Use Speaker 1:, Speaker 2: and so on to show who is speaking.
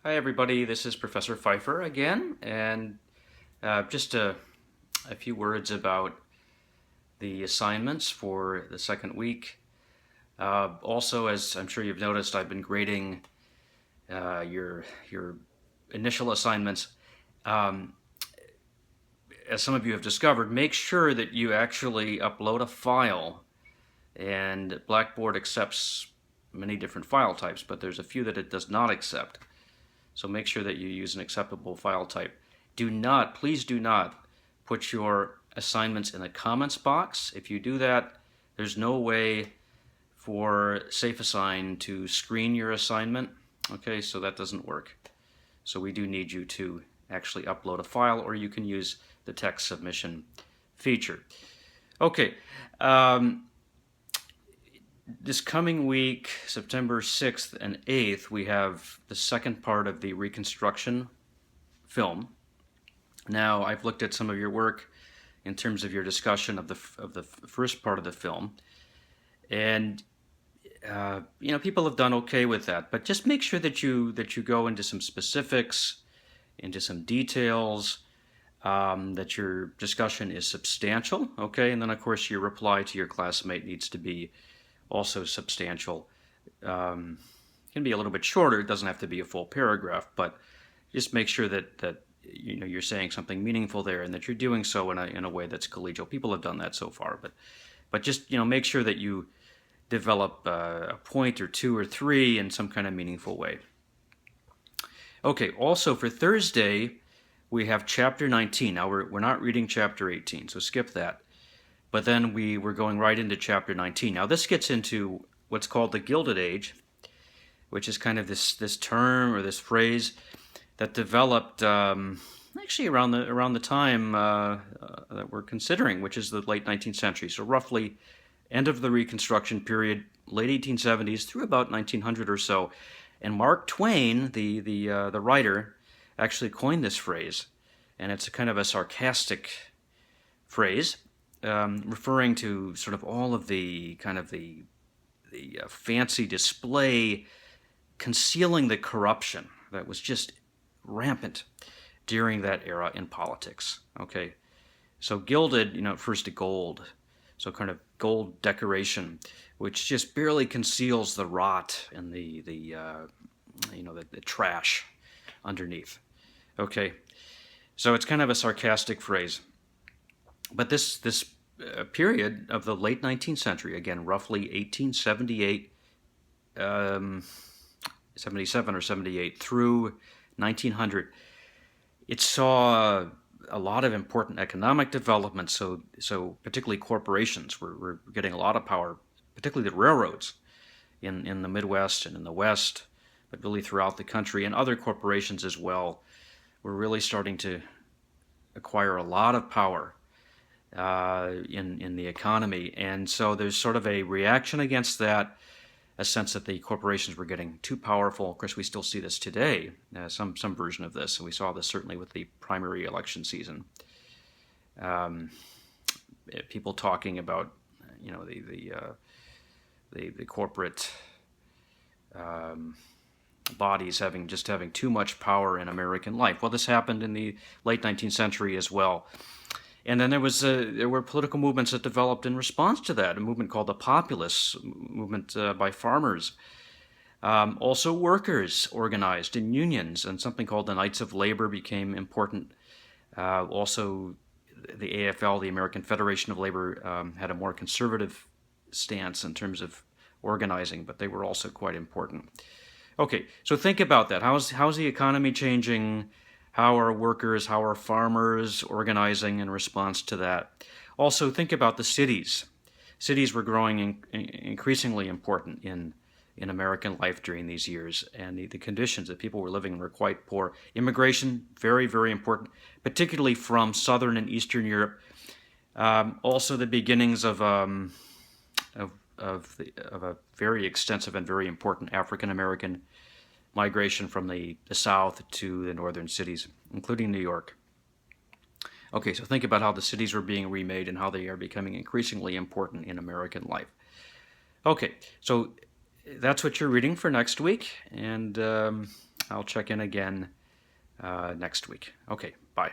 Speaker 1: Hi, everybody. This is Professor Pfeiffer again, and just a few words about the assignments for the second week. Also, as I'm sure you've noticed, I've been grading your initial assignments. Um, as some of you have discovered, make sure that you actually upload a file. And Blackboard accepts many different file types, but there's a few that it does not accept. So make sure that you use an acceptable file type. Please do not put your assignments in the comments box. If you do that, there's no way for SafeAssign to screen your assignment. Okay, so that doesn't work. So we do need you to actually upload a file, or you can use the text submission feature. Okay, this coming week, September 6th and 8th, we have the second part of the reconstruction film. Now, I've looked at some of your work in terms of your discussion of the first part of the film, and people have done okay with that. But just make sure that you go into some specifics, into some details, that your discussion is substantial. Okay, and then of course your reply to your classmate needs to be also substantial. It can be a little bit shorter. It doesn't have to be a full paragraph, but just make sure that you're saying something meaningful there, and that you're doing so in a way that's collegial. People have done that so far, but just make sure that you develop a point or two or three in some kind of meaningful way. Okay. Also for Thursday, we have chapter 19. Now we're not reading chapter 18, so skip that. But then we're going right into chapter 19. Now this gets into what's called the Gilded Age, which is kind of this term or this phrase that developed actually around the time that we're considering, which is the late 19th century. So roughly end of the Reconstruction period, late 1870s through about 1900 or so. And Mark Twain, the writer, actually coined this phrase, and it's a kind of a sarcastic phrase. Referring to sort of all of the kind of the fancy display concealing the corruption that was just rampant during that era in politics. Okay, so gilded, refers to gold, so kind of gold decoration, which just barely conceals the rot and the trash underneath. Okay, so it's kind of a sarcastic phrase. But this period of the late 19th century, again, roughly 1878, 77 or 78 through 1900, it saw a lot of important economic development. So particularly corporations were getting a lot of power, particularly the railroads in the Midwest and in the West, but really throughout the country, and other corporations as well were really starting to acquire a lot of power in the economy. And so there's sort of a reaction against that, a sense that the corporations were getting too powerful. Of course, we still see this today, some version of this, and we saw this certainly with the primary election season. People talking about the corporate bodies having too much power in American life. Well, this happened in the late 19th century as well. And then there were political movements that developed in response to that, a movement called the Populist Movement by farmers. Also workers organized in unions, and something called the Knights of Labor became important. Also, the AFL, the American Federation of Labor, had a more conservative stance in terms of organizing, but they were also quite important. Okay, so think about that. How's the economy changing? How are workers, how are farmers organizing in response to that? Also, think about the cities. Cities were growing increasingly important in American life during these years, and the conditions that people were living in were quite poor. Immigration, very, very important, particularly from Southern and Eastern Europe. Also, the beginnings of a very extensive and very important African American migration from the south to the northern cities, including New York. Okay, so think about how the cities were being remade and how they are becoming increasingly important in American life. Okay, so that's what you're reading for next week, and I'll check in again next week. Okay, bye.